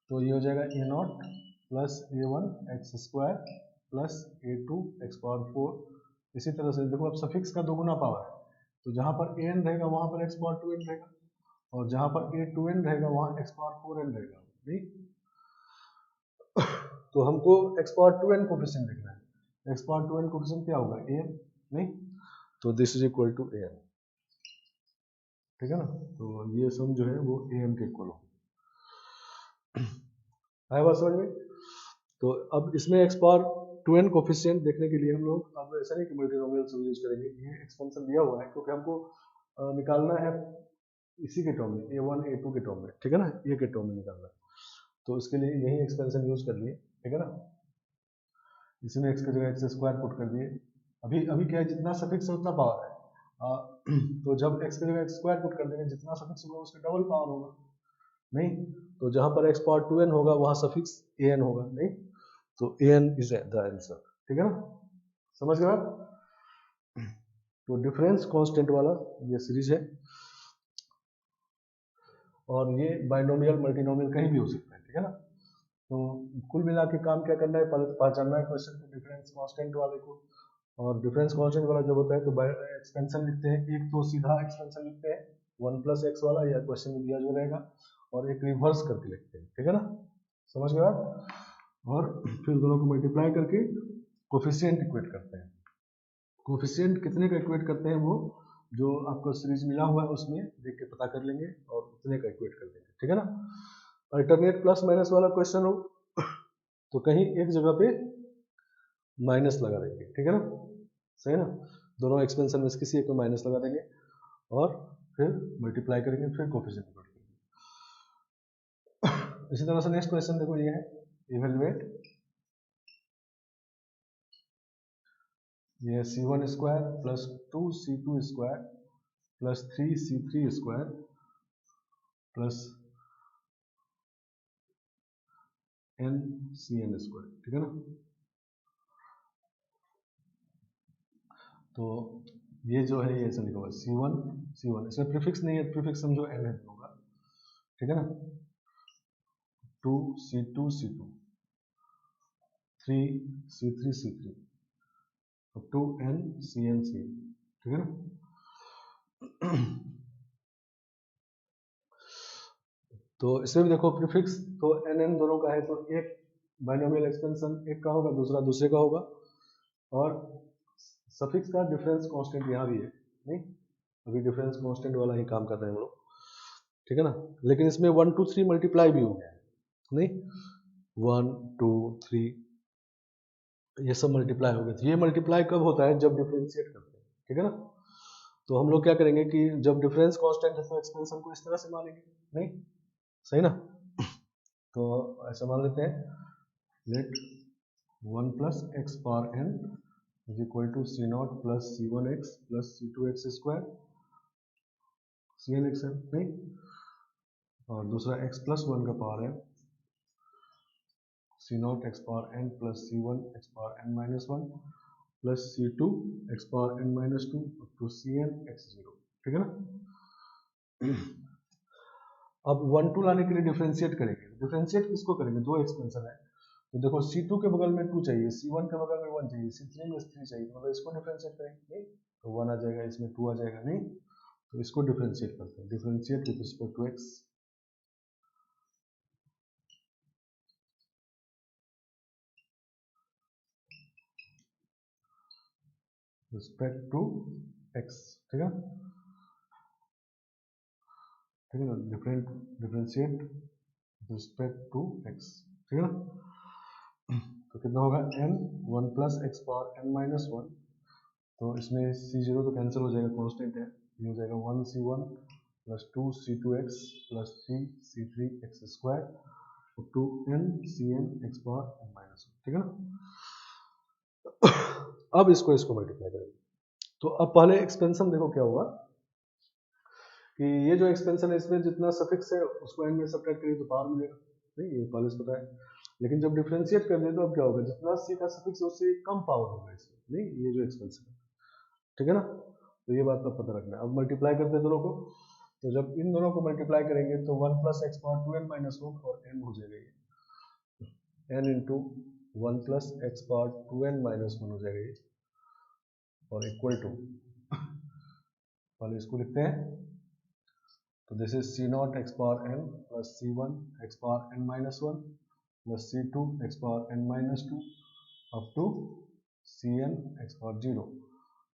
तो ये हो जाएगा A not plus A one X square plus A two x power 4। इसी तरह से देखो अब सफिक्स का 2 गुना पावर है, तो जहां पर ए एन रहेगा वहां पर एक्स पावर 2n रहेगा, और जहां पर ए 2n रहेगा वहां एक्स पावर 4n रहेगा, नहीं। तो हमको एक्स पावर 2n कोफिशिएंट देखना है, एक्स पावर 2n कोफिशिएंट क्या होगा an, नहीं, तो this is equal to an, ठीक है ना। तो ये सम जो है वो an के इक्वल हो, आया बात समझ में। तो अब इसमें एक्स पावर 2n कोफिशिएंट देखने के लिए हम लोग अब ऐसा नहीं कि मल्टीनोमियल्स यूज करेंगे, ये एक्सपेंशन दिया हुआ है क्योंकि हमको निकालना है इसी के टर्म में a1 a2 के टर्म में, ठीक है ना, ये के टर्म में निकालना है, तो इसके लिए यही एक्सपेंशन यूज कर लिए, ठीक है ना। इसमें x की जगह एक्स स्क्वायर पुट कर दिए, अभी अभी क्या है जितना सफिक्स है उतना पावर है, तो जब x की जगह एक्स स्क्वायर पुट कर देंगे जितना सफिक्स होगा उसका डबल पावर होगा, नहीं। तो जहां पर x पावर 2n होगा वहां सफिक्स an होगा, नहीं, तो an इज द आंसर, ठीक है ना, समझ गए आप। तो डिफरेंस कांस्टेंट वाला ये सीरीज है, और ये बाइनोमियल मल्टीनोमियल कहीं भी हो सकता है, ठीक है ना। तो कुल मिला के काम क्या करना है, पहले तो पहचानना है क्वेश्चन को, डिफरेंस कांस्टेंट वाले को, और डिफरेंस कांस्टेंट वाला जब होता है तो एक्सपेंशन लिखते हैं, एक तो सीधा एक्सपेंशन लिखते हैं 1 प्लस एक्स वाला या क्वेश्चन में दिया जो रहेगा, और एक रिवर्स करके लिखते हैं, ठीक है ना, समझ गए आप। और फिर दोनों को मल्टीप्लाई करके कोफिशिएंट इक्वेट करते हैं। कोफिशिएंट कितने का इक्वेट करते हैं वो जो आपको सीरीज मिला हुआ है उसमें देख के पता कर लेंगे और उतने का इक्वेट कर लेंगे, ठीक है ना। अल्टरनेट प्लस माइनस वाला क्वेश्चन हो तो कहीं एक जगह पे माइनस लगा देंगे, ठीक है ना, सही ना। दोनों एक्सपेंशन में किसी एक में माइनस लगा देंगे और फिर मल्टीप्लाई करेंगे, फिर कोफिशिएंट इक्वेट करेंगे। इसी तरह से नेक्स्ट क्वेश्चन देखो, ये है इवेलुएट, ये c1 square plus 2c2 square plus 3c3 square plus ncn square, ठीक है ना। तो ये जो है ये ऐसा लिखा हुआ c1 इसमें प्रीफिक्स नहीं है, प्रीफिक्स समझो n है होगा, ठीक है ना। 2c2 c2 3c3 c3 अब 2ncn c, ठीक है ना। तो इसमें भी देखो प्रीफिक्स तो nn दोनों का है, तो एक बाइनोमियल एक्सपेंशन एक का होगा दूसरा दूसरे का होगा, और सफिक्स का डिफरेंस कांस्टेंट यहाँ भी है, नहीं अभी डिफरेंस कांस्टेंट वाला ही काम कर रहे हैं हम लोग, ठीक है ना। लेकिन इसमें 1 2 3 मल्टीप्लाई भी हो गया है, नहीं 1 2 3 ये सब मल्टीप्लाई हो गए, तो ये मल्टीप्लाई कब होता है जब डिफरेंशिएट करते हैं, ठीक है ना। तो हम लोग क्या करेंगे कि जब डिफरेंस कांस्टेंट है तो एक्सपेंशन को इस तरह से मानेंगे, नहीं सही ना। तो ऐसा मान लेते हैं, let 1 plus x power N is equal to C not plus C one x plus C two x square, C N X है नहीं, और दूसरा एक्स प्लस वन का पावर है C not x power N plus C one x power N minus one plus C two x power N minus two two C N X zero, ठीक है ना। अब 1 2 लाने के लिए डिफरेंशिएट करेंगे, डिफरेंशिएट किसको करेंगे, दो एक्सपेंशन है, तो देखो C2 के बगल में 2 चाहिए, C1 के बगल में 1 चाहिए, C3 में 3 चाहिए, तो मतलब इसको डिफरेंशिएट करेंगे नहीं, तो 1 आ जाएगा, इसमें 2 आ जाएगा नहीं, तो इसको डिफरेंशिएट करते हैं, differentiate with respect to x, respect to x, ठीक है, ठीक है ना, डिफरेंशिएट रिस्पेक्ट टू x, ठीक है ना। तो कितना होगा n 1 plus x power n minus one, तो इसमें C0 तो कैंसिल हो जाएगा, कांस्टेंट है, ये हो जाएगा 1 C1 plus 2 C2x plus 3 C3 x square to n Cn x power n minus one, ठीक है ना। अब इसको मल्टीप्लाई करेंगे, तो अब पहले एक्सपेंशन देखो क्या हुआ कि ये जो एक्सपेंशन है इसमें जितना सफिक्स है उसको n में सब्ट्रैक्ट करिए तो पावर मिलेगा, नहीं ये पहले से पता है, लेकिन जब डिफरेंशिएट कर दिए तो अब क्या होगा, जितना c का सफिक्स है उससे कम पावर होगा इसमें, नहीं ये जो एक्सपेंशन है, ठीक है ना, तो ये बात का पता रखना है। अब मल्टीप्लाई करते हैं दोनों को, तो जब इन दोनों को मल्टीप्लाई करेंगे तो 1 plus x power 2n minus one और n हो जाएगा ये n into 1 plus x power 2n minus one हो जाएगा ये, और इक्वल टू, पहले इसको लिखते हैं, तो this is C not x power n plus C one x power n minus one plus C two x power n minus two up to C N x power zero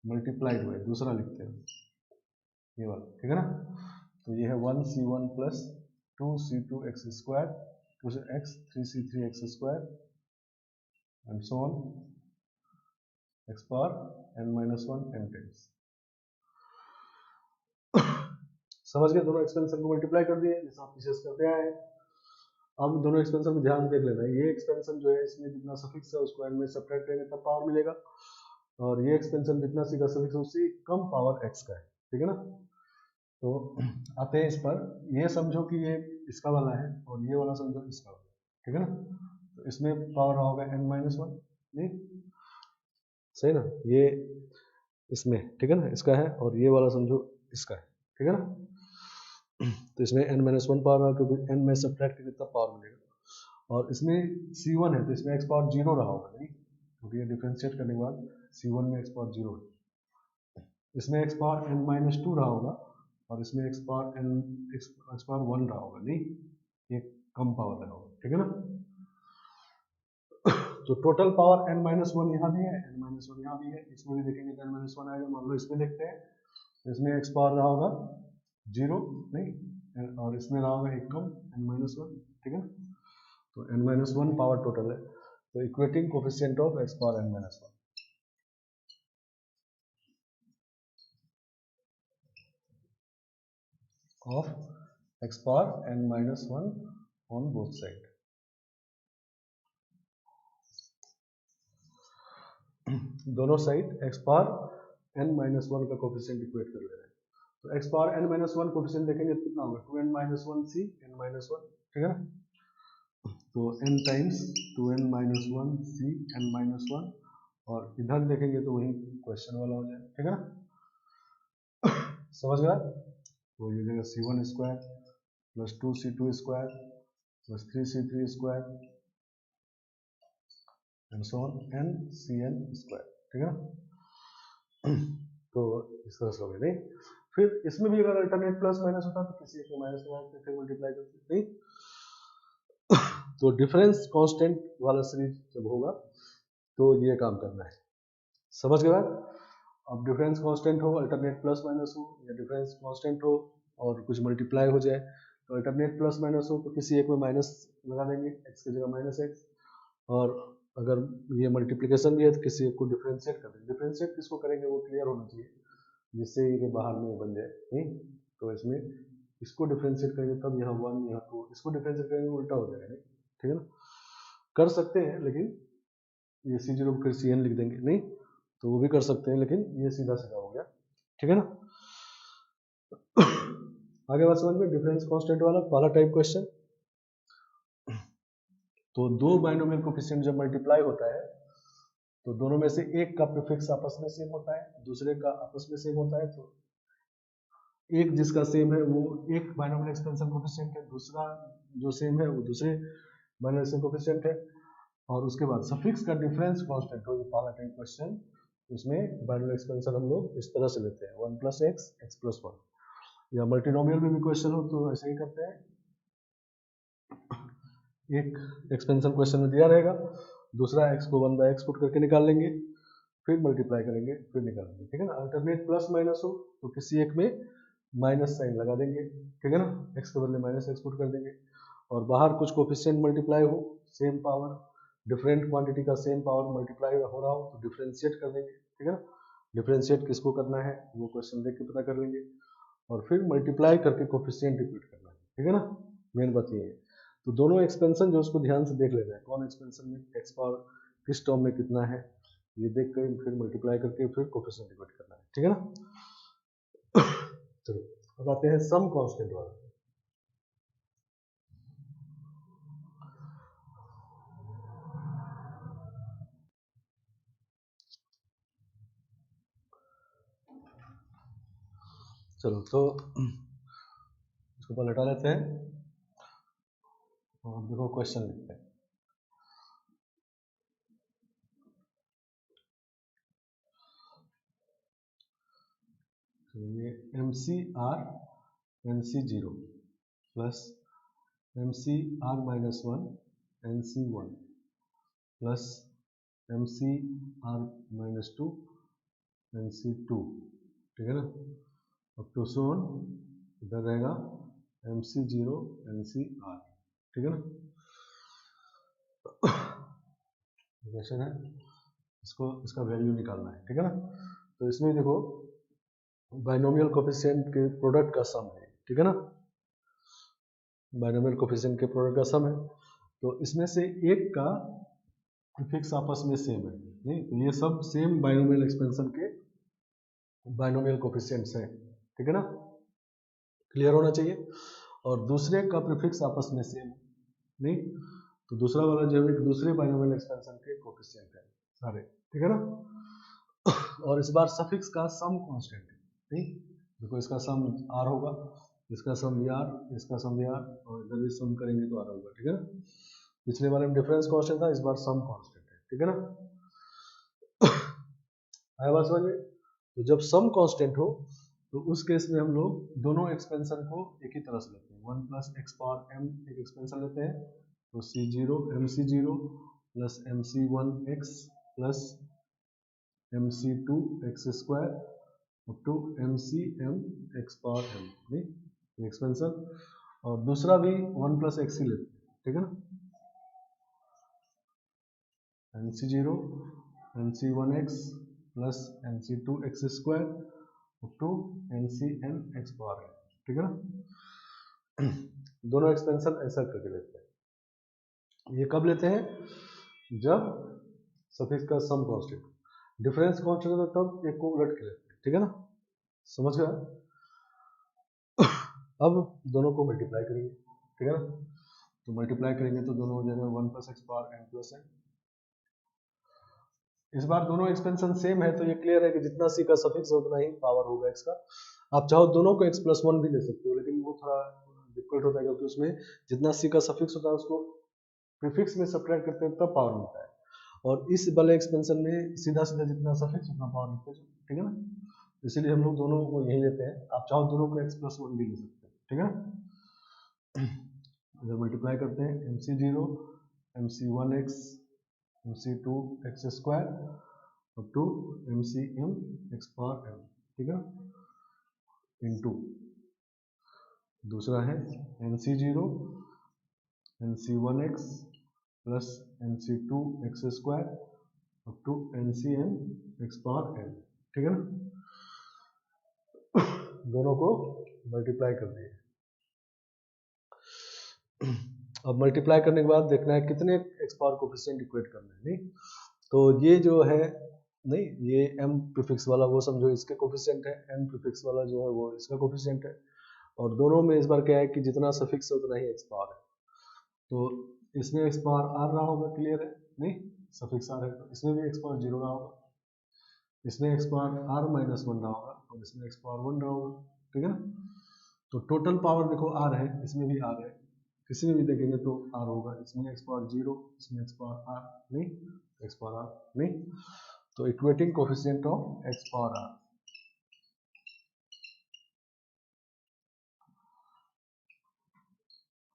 multiplied हुए, दूसरा लिखते हैं ये वाला, ठीक है ना, तो ये है 1 C1 plus 2 C2 x square, 2 से x 3 C3 x square and so on x power n minus one n times. समझ गए, दोनों एक्सपेंशन को मल्टीप्लाई कर दिए जैसा आप पीछे करते आए हैं। अब दोनों एक्सपेंशन में ध्यान देख लेना, ये एक्सपेंशन जो है इसमें जितना सफिक्स है उसको n में सब्ट्रैक्ट करेंगे तब पावर मिलेगा, और ये एक्सपेंशन जितना सी का सफिक्स है उससे कम पावर x का है, ठीक है ना। तो आते हैं इस पर, ये समझो कि ये इसका वाला है और ये वाला समझो इसका वाला, ठीक है ना, तो इसमें पावर होगा n माइनस वन, नहीं सही ना, ये इसमें ठीक है ना इसका है, और ये वाला समझो इसका है, ठीक है ना, तो इसमें n माइनस वन पावर क्योंकि n में सब्ट्रैक्ट करेंगे तब पावर मिलेगा, और इसमें C1 है तो इसमें x पावर जीरो रहा होगा, नहीं क्योंकि ये डिफरेंशिएट करने के बाद C1 में x पावर जीरो है, इसमें x power n minus to रहा होगा, और इसमें x पावर वन रहा होगा, नहीं ये कम पावर रहा होगा, ठीक है ना। तो total power n minus one यहाँ भी है, n माइनस वन यहाँ भी है, इसमें भी देखेंगे तो n माइनस वन आएगा, मान लो इसमें देखते हैं, तो इसमें x पावर रहा होगा जीरो, नहीं और इसमें रहा होगा एक कम n माइनस वन, ठीक है ना, तो n minus one power total है, तो equating coefficient of x power n minus one of x power n minus 1 on both side। दोनों side x power n minus one का कोफिशिएंट इक्वेट कर ले रहे हैं, तो x power n minus one coefficient देखेंगे तो कितना होगा 2n minus one c n minus one, ठीक है ना, तो n times 2n minus one c n minus one, और इधर देखेंगे तो वही क्वेश्चन वाला हो जाएगा, ठीक है ना, समझ गया, तो ये जगह c1 square plus 2c2 square plus 3c3 square and so on n cn square, ठीक है ना। तो इस तरह से हो गया, नहीं फिर इसमें भी अगर अल्टरनेट प्लस माइनस होता तो किसी एक माइनस में फिर मल्टीप्लाई करते, नहीं तो डिफरेंस कांस्टेंट वाला सीरीज जब होगा तो ये काम करना है, समझ गए बात। अब डिफरेंस कांस्टेंट हो, अल्टरनेट प्लस माइनस हो, या डिफरेंस कांस्टेंट हो और कुछ मल्टीप्लाई हो जाए, तो अल्टरनेट प्लस माइनस हो तो किसी एक में माइनस लगा देंगे, x की जगह माइनस एक्स, और अगर ये मल्टीप्लिकेशन भी है तो किसी एक को डिफरेंशिएट कर देंगे, डिफरेंशिएट किसको करेंगे वो क्लियर होना चाहिए जिससे ये बाहर में बन जाए, नहीं तो इसमें इसको डिफरेंशिएट करेंगे तब यहाँ 1 यहाँ 2, इसको डिफरेंशिएट करेंगे उल्टा हो जाएगा, नहीं ठीक है ना। कर सकते हैं लेकिन ये C0 फिर Cn लिख देंगे, नहीं तो वो भी कर सकते हैं लेकिन ये सीधा सीधा हो गया, ठीक है ना। आगे बात समझ में, डिफरेंस कांस्टेंट वाला पहला टाइप क्वेश्चन। तो दो बाइनोमियल कोफिशिएंट जब मल्टीप्लाई होता है तो दोनों में से एक का प्रीफिक्स आपस में सेम होता है, दूसरे का आपस में सेम होता है। तो एक जिसका सेम है वो एक बाइनोमियल एक्सपेंशन कोफिशिएंट है, दूसरा जो सेम है वो दूसरे बाइनोमियल एक्सपेंशन कोफिशिएंट है। और उसके बाद सफिक्स का डिफरेंस कांस्टेंट हो, ये पहला टाइप क्वेश्चन। उसमें बाइनोमियल एक्सपेंशन हम लोग इस तरह से लेते हैं 1 + x x + 1, या मल्टीनोमियल में भी क्वेश्चन हो तो ऐसे ही करते हैं। एक एक्सपेंशन क्वेश्चन में दिया रहेगा, दूसरा x को 1/x पुट करके निकाल लेंगे, फिर मल्टीप्लाई करेंगे, फिर निकालेंगे, ठीक है ना। अल्टरनेट प्लस माइनस हो तो किसी एक में माइनस साइन लगा देंगे, ठीक है ना, x के बदले -x पुट कर देंगे। और बाहर कुछ कोफिशिएंट मल्टीप्लाई हो, सेम पावर डिफरेंट क्वांटिटी का सेम पावर मल्टीप्लाई हो रहा हो तो डिफरेंशिएट कर देंगे, ठीक है ना। डिफरेंशिएट किसको करना है वो क्वेश्चन देख के पता कर लेंगे, और फिर मल्टीप्लाई करके कोफिशिएंट डिफाइन करना है, ठीक है ना। मेन बात ये है। तो दोनों एक्सपेंशन जो उसको ध्यान से देख लेना है, कौन एक्सपेंशन में एक्स पावर किस टर्म में कितना है, ये देख कर फिर मल्टीप्लाई करके फिर कोफिशिएंट डिफाइन करना है, ठीक है ना। चलो अब आते हैं सम कांस्टेंट वाला। चलो तो इसको पहले हटा लेते हैं और देखो क्वेश्चन लिखते हैं। ये MCR NC0 plus MCR-1 NC1 plus MCR-2 NC2, ठीक है ना। अब टू सोन इधर रहेगा MC0 NCR, ठीक है ना। क्वेश्चन है, इसको इसका वैल्यू निकालना है, ठीक है ना। तो इसमें देखो बाइनोमियल कोफिशिएंट के प्रोडक्ट का सम है, ठीक है ना। बाइनोमियल कोफिशिएंट के प्रोडक्ट का सम है, तो इसमें से एक का प्रीफिक्स आपस में सेम है, नहीं तो ये सब सेम बाइनोमियल एक्सपेंशन के बाइनोमियल कोफिशिएंट्स हैं, ठीक है ना, क्लियर होना चाहिए। और दूसरे का प्रीफिक्स आपस में सेम, नहीं तो दूसरा वाला जो है एक दूसरे बाइनोमियल एक्सपेंशन के कोफिशिएंट है सारे, ठीक है ना। और इस बार सफिक्स का सम कांस्टेंट है, नहीं देखो इसका सम r होगा, इसका सम r, इसका सम r, और इधर भी सम करेंगे तो r होगा, ठीक है ना। पिछले वाले में डिफरेंस कांस्टेंट था, इस बार सम कांस्टेंट है, ठीक है ना। आया बात समझ में। तो जब सम कांस्टेंट हो तो उस केस में हम लोग दोनों एक्सपेंशन को एक ही तरह से लेते हैं, 1 + x पावर m एक एक्सपेंशन लेते हैं, तो C0 MC0 plus MC1x plus MC2x² up to MCm x power m, नहीं एक्सपेंशन। और दूसरा भी 1 + x ही लेते हैं, ठीक है ना। MC0 MC1x plus MC2x² up to NCn x power m, ठीक है ना। दोनों एक्सपेंशन ऐसा करके लेते हैं। ये कब लेते हैं, जब सफिक्स का सम कांस्टेंट, डिफरेंस कांस्टेंट होता है तब एक को उलट के लेते हैं, ठीक है ना, समझ गया। अब दोनों को मल्टीप्लाई करेंगे, ठीक है ना। तो मल्टीप्लाई करेंगे तो दोनों हो जाएगा 1 + x power m plus n। इस बार दोनों एक्सपेंशन सेम है तो ये क्लियर है कि जितना c का सफिक्स है उतना ही पावर होगा x का। आप चाहो दोनों को x + 1 भी ले सकते हो, लेकिन वो थोड़ा डिफिकल्ट होता है क्योंकि उसमें जितना c का सफिक्स होता है उसको प्रीफिक्स में सब्ट्रैक्ट करते हैं तब पावर मिलता है, और इस वाले एक्सपेंशन में सीधा सीधा जितना सफिक्स उतना पावर लिखते हैं, ठीक है ना। इसीलिए हम लोग दोनों को यही लेते हैं, आप चाहो दोनों को x + 1 भी ले सकते हैं, ठीक है ना। इधर मल्टीप्लाई करते हैं MC0 MC1x MC2x² up to MCm x power m, ठीक है, इनटू दूसरा है NC0 NC1x plus NC2x² up to NCm x power n, ठीक है ना। दोनों को मल्टीप्लाई कर दिए, अब मल्टीप्लाई करने के बाद देखना है कितने एक्स पावर कोफिशिएंट इक्वेट करना है, नहीं तो ये जो है, नहीं ये m प्रीफिक्स वाला वो समझो इसके कोफिशिएंट है, n प्रीफिक्स वाला जो है वो इसका कोफिशिएंट है, और दोनों में इस बार क्या है कि जितना सफिक्स है उतना ही एक्स पावर है, तो इसमें एक्स पावर r रहा होगा, क्लियर है, नहीं सफिक्स r है, तो इसमें भी एक्स पावर 0 रहा होगा, इसमें एक्स पावर r माइनस 1 रहा होगा, और इसमें एक्स पावर 1 रहा होगा, ठीक है ना। तो टोटल पावर देखो r है, इसमें भी r है, किसी में भी देखेंगे तो r होगा, इसमें एक्स पावर 0, इसमें एक्स पावर r, नहीं एक्स पावर r, नहीं तो equating coefficient of x power r,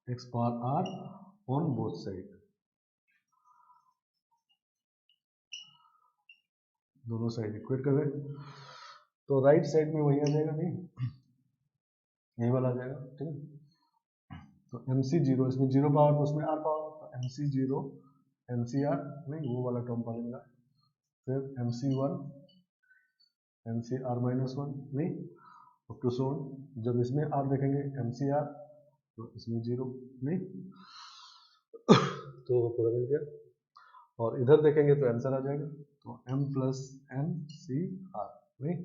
x power r on both side, दोनों साइड इक्वेट कर रहे हैं, तो राइट साइड में वही आ जाएगा, नहीं यही वाला आ जाएगा, ठीक है। तो MC0 इसमें 0 पावर तो उसमें r पावर, तो MC0 MCR, नहीं वो वाला टर्म पड़ेगा, फिर MC1 MCR माइनस 1, नहीं अप टू सो ऑन, जब इसमें r देखेंगे MCR तो इसमें 0, नहीं तो पूरा मिल गया, और इधर देखेंगे तो आंसर आ जाएगा, तो m plus n C r, नहीं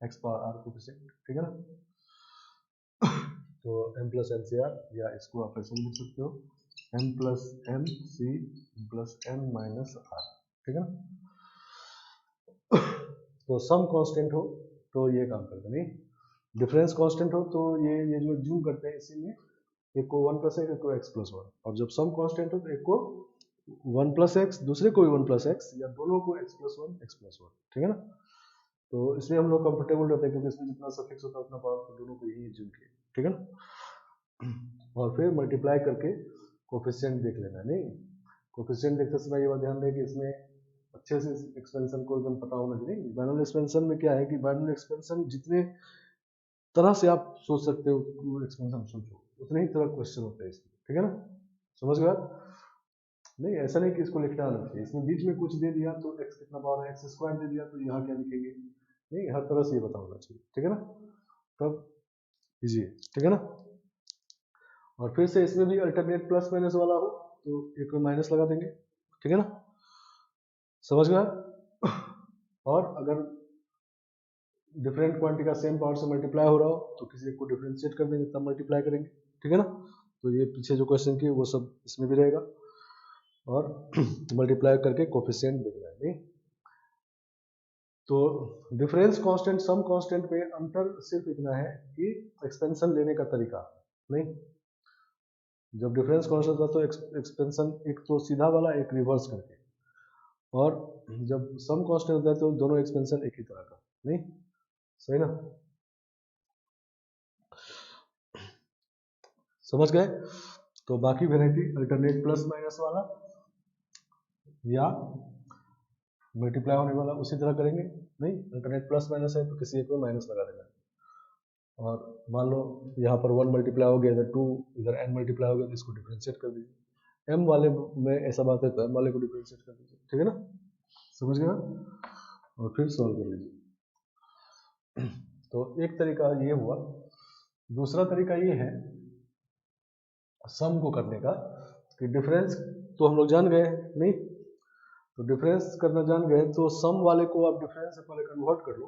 एक्स पावर r कोफिशिएंट, ठीक है ना। तो m plus N C r, या इसको आप ऐसे लिख सकते हो m plus N C plus n minus are, ठीक है ना। तो सम कांस्टेंट हो तो ये काम करता, नहीं डिफरेंस कांस्टेंट हो तो ये जो जूम करते हैं इसी में, एक को 1 प्लस एक्स, एक को एक्स प्लस 1, और जब सम कांस्टेंट हो तो एक को 1 प्लस एक्स, दूसरे को भी 1 प्लस एक्स, या दोनों को x प्लस 1 एक्स प्लस 1, ठीक है ना। तो इसमें हम लोग कंफर्टेबल रहते हैं क्योंकि इसमें जितना सफिक्स होता है उतना पावर तो दोनों को ही जूम किए, ठीक है ना। और फिर मल्टीप्लाई करके कोफिशिएंट देख लेना, नहीं कोफिशिएंट देखते समय ये बात ध्यान दें कि इसमें अच्छे से एक्सपेंशन को एकदम पता होना चाहिए। बाइनोमियल एक्सपेंशन में क्या है कि बाइनोमियल एक्सपेंशन जितने तरह से आप सोच सकते हो एक्सपेंशन सोचो, उतने ही तरह क्वेश्चन होते हैं इसमें, ठीक है ना, समझ गए आप। नहीं ऐसा नहीं कि इसको लिखना आना चाहिए, इसमें बीच में कुछ दे दिया तो x कितना पावर है, एक्स स्क्वायर दे दिया तो यहाँ क्या लिखेंगे, नहीं हर तरह से ये पता होना चाहिए, ठीक है ना, तब कीजिए, ठीक है ना। और फिर से इसमें भी अल्टरनेट प्लस माइनस वाला हो तो एक में माइनस लगा देंगे, ठीक है ना, समझ गए। और अगर डिफरेंट क्वांटिटी का सेम पावर से मल्टीप्लाई हो रहा हो तो किसी एक को डिफरेंशिएट कर देंगे तब मल्टीप्लाई करेंगे, ठीक है ना। तो ये पीछे जो क्वेश्चन किए वो सब इसमें भी रहेगा, और मल्टीप्लाई करके कोफिशिएंट देखना है, नहीं तो डिफरेंस कांस्टेंट सम कांस्टेंट में अंतर सिर्फ इतना है कि एक्सपेंशन लेने का तरीका, नहीं जब डिफरेंस कांस्टेंट था तो एक्सपेंशन एक तो सीधा वाला एक रिवर्स करके, और जब सम कांस्टेंट होता है तो दोनों एक्सपेंशन एक ही तरह का, नहीं सही ना, समझ गए। तो बाकी वेराइटी अल्टरनेट प्लस माइनस वाला या मल्टीप्लाई होने वाला उसी तरह करेंगे, नहीं अल्टरनेट प्लस माइनस है तो किसी एक में माइनस लगा देना, और मान लो यहाँ पर 1 मल्टीप्लाई हो गया, इधर 2, इधर n मल्टीप्लाई हो गया तो इसको डिफरेंशिएट कर दीजिए, m वाले में ऐसा बात है तो m वाले को डिफरेंशिएट कर दीजिए, ठीक है ना, समझ गया, और फिर सॉल्व कर लीजिए। तो एक तरीका ये हुआ, दूसरा तरीका ये है सम को करने का, कि डिफरेंस तो हम लोग जान गए, नहीं तो डिफरेंस करना जान गए तो सम वाले को आप डिफरेंस से पहले कन्वर्ट कर लो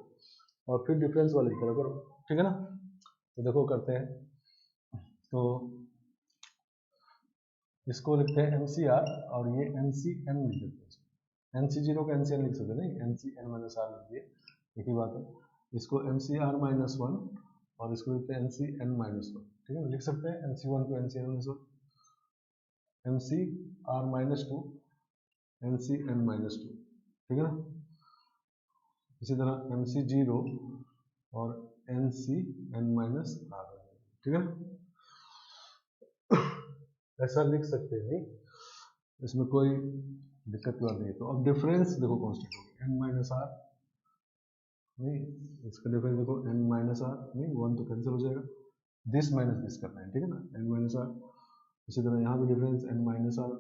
और फिर डिफरेंस वाले की तरह करो, ठीक है ना। तो देखो करते हैं, तो इसको लिखते हैं MCR और ये NCN लिख देते हैं, NC0 का NCN लिख सकते हैं, नहीं NCN माइनस R लिख दिए, एक ही बात है। इसको MCR माइनस 1 और इसको लिखते हैं NCN माइनस 1, ठीक है लिख सकते हैं MC1 को NCN minus 1, MCR minus 2 NCN minus 2, ठीक है ना। इसी तरह MC0 और NCN माइनस R, ठीक है ना, ऐसा लिख सकते हैं, इसमें कोई दिक्कत की बात नहीं। तो अब डिफरेंस देखो कांस्टेंट होगा n माइनस आर, नहीं इसका डिफरेंस देखो n माइनस आर, नहीं 1 तो कैंसिल हो जाएगा, दिस माइनस दिस करना है, ठीक है ना, n माइनस आर। इसी तरह यहाँ भी डिफरेंस n माइनस आर,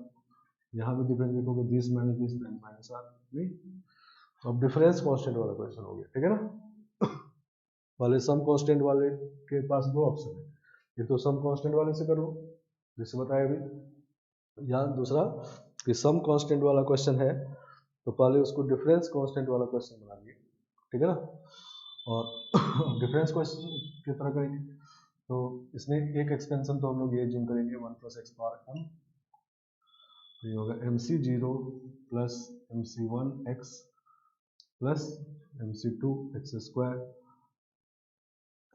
यहाँ भी डिफरेंस देखोगे this minus this n minus r, नहीं तो अब डिफरेंस कांस्टेंट वाला क्वेश्चन हो गया, ठीक है ना। वाले सम कांस्टेंट वाले के पास दो ऑप्शन है, ये तो सम कांस्टेंट वाले से करो जैसे बताया अभी। यहाँ दूसरा कि सम कांस्टेंट वाला क्वेश्चन है तो पहले उसको डिफरेंस कांस्टेंट वाला क्वेश्चन बना लिए, ठीक है ना। और डिफरेंस क्वेश्चन किस तरह करेंगे, तो इसमें एक एक्सपेंशन तो हम लोग ये जिम करेंगे 1 + x पावर m, तो ये होगा mc0 plus mc1x plus mc2 x square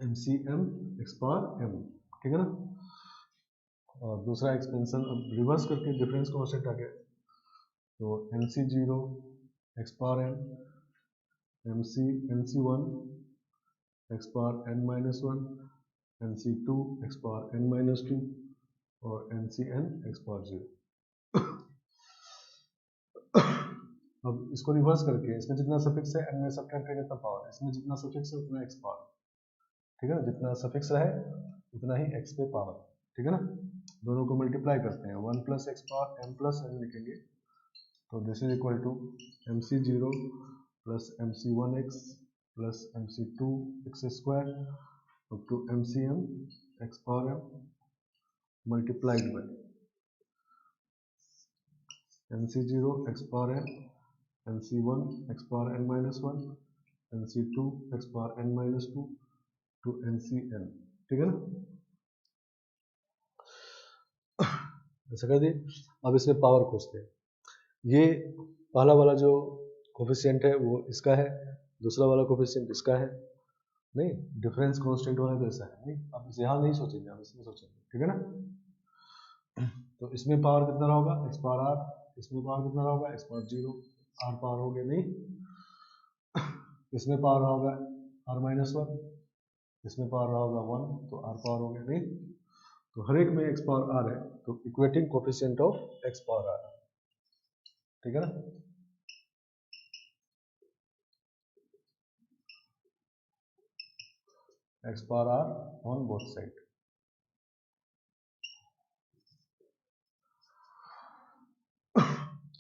mcm x power m, ठीक है ना। और दूसरा एक्सपेंशन अब रिवर्स करके डिफरेंस कांस्टेंट आ गया, तो mc0 x power m, mc1 x power n minus 1, mc2 x power n minus 2 और mcn x पावर 0। अब इसको रिवर्स करके इसमें जितना सफिक्स है n में सब्ट्रैक्ट करेंगे तब पावर, इसमें जितना सफिक्स है उतना x पावर, ठीक है ना। जितना सफिक्स रहे उतना ही x पे पावर, ठीक है ना। दोनों को मल्टीप्लाई करते हैं, 1 + x power m plus n लिखेंगे, तो this is equal to mc0 plus mc1x plus mc2x square up to mcm x power m multiplied by mc0 x power n, mc1 x power n minus 1, mc2 x power n minus 2 to mcn, ठीक है ना। ऐसा कर दिए। अब इसमें power खोजते हैं। ये पहला वाला जो कोफिशिएंट है वो इसका है, दूसरा वाला कोफिशिएंट इसका है, नहीं डिफरेंस कांस्टेंट वाला तो ऐसा है नहीं। अब इसे यहाँ नहीं सोचेंगे, अब इसमें सोचेंगे, ठीक है ना। तो इसमें पावर कितना होगा x पावर r, इसमें पावर कितना होगा x पावर 0, r पावर हो गया नहीं, इसमें पावर होगा r माइनस 1, इसमें पावर होगा 1, तो r पावर हो गया नहीं। तो हर एक में x पावर r है, तो equating coefficient of x power r, ठीक है ना। x power r on both side,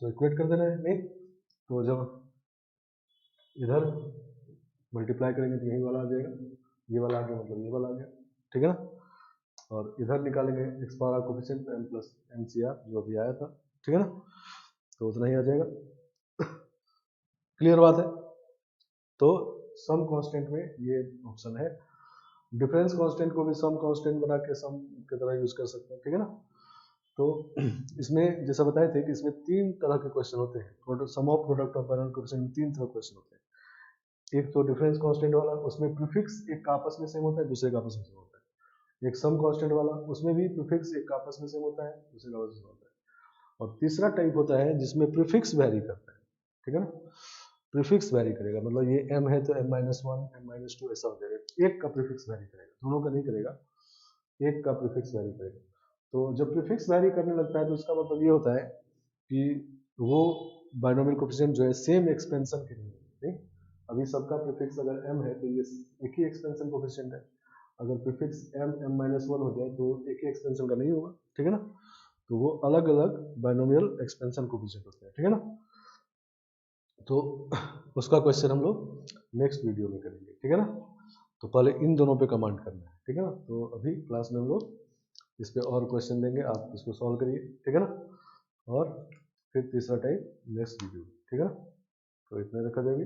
तो इक्वेट कर देना है नहीं। तो जब इधर मल्टीप्लाई करेंगे तो यही वाला आ जाएगा, ये वाला आ गया मतलब ये वाला आ गया, ठीक है ना। और इधर निकालेंगे x power r coefficient m plus mcr जो भी आया था, ठीक है ना, तो उतना ही आ जाएगा। क्लियर बात है। तो सम कांस्टेंट में ये ऑप्शन है। डिफरेंस कांस्टेंट को भी सम कांस्टेंट बना के सम की तरह यूज कर सकते हैं, ठीक है ना। तो इसमें जैसा बताए थे कि इसमें 3 तरह के क्वेश्चन होते हैं, sum of product of binomial coefficient में 3 तरह के क्वेश्चन होते हैं। एक तो डिफरेंस कांस्टेंट वाला, उसमें प्रीफिक्स एक का आपस में सेम होता है, दूसरे का आपस में सेम होता है। एक सम कांस्टेंट वाला, उसमें भी प्रीफिक्स एक का आपस में सेम होता है, दूसरे का आपस में सेम होता है। और तीसरा टाइप होता है जिसमें प्रीफिक्स वेरी करता है, ठीक है ना। प्रीफिक्स वेरी करेगा, मतलब ये m है तो m-1 m-2 ऐसा हो जाएगा, एक का प्रीफिक्स वेरी करेगा, दोनों का नहीं करेगा, एक का प्रीफिक्स वेरी करेगा। तो जब प्रीफिक्स वेरी करने लगता है तो इसका मतलब ये होता है कि वो बाइनोमियल कोएफिशिएंट जो है सेम एक्सपेंशन के नहीं है। अभी सबका प्रीफिक्स अगर m है तो ये एक ही एक्सपेंशन कोएफिशिएंट है, अगर प्रीफिक्स m-1 हो जाए तो एक ही एक्सपेंशन का नहीं होगा, ठीक है ना। तो वो अलग अलग बाइनोमियल एक्सपेंशन कोएफिशिएंट होते हैं, ठीक है ना। तो उसका क्वेश्चन हम लोग नेक्स्ट वीडियो में करेंगे, ठीक है ना। तो पहले इन दोनों पे कमांड करना है, ठीक है ना। तो अभी क्लास में हम लोग इस पे और क्वेश्चन देंगे, आप इसको सॉल्व करिए, ठीक है ना। और फिर तीसरा टाइप नेक्स्ट वीडियो, ठीक है ना। तो इतना रखा जाएगी।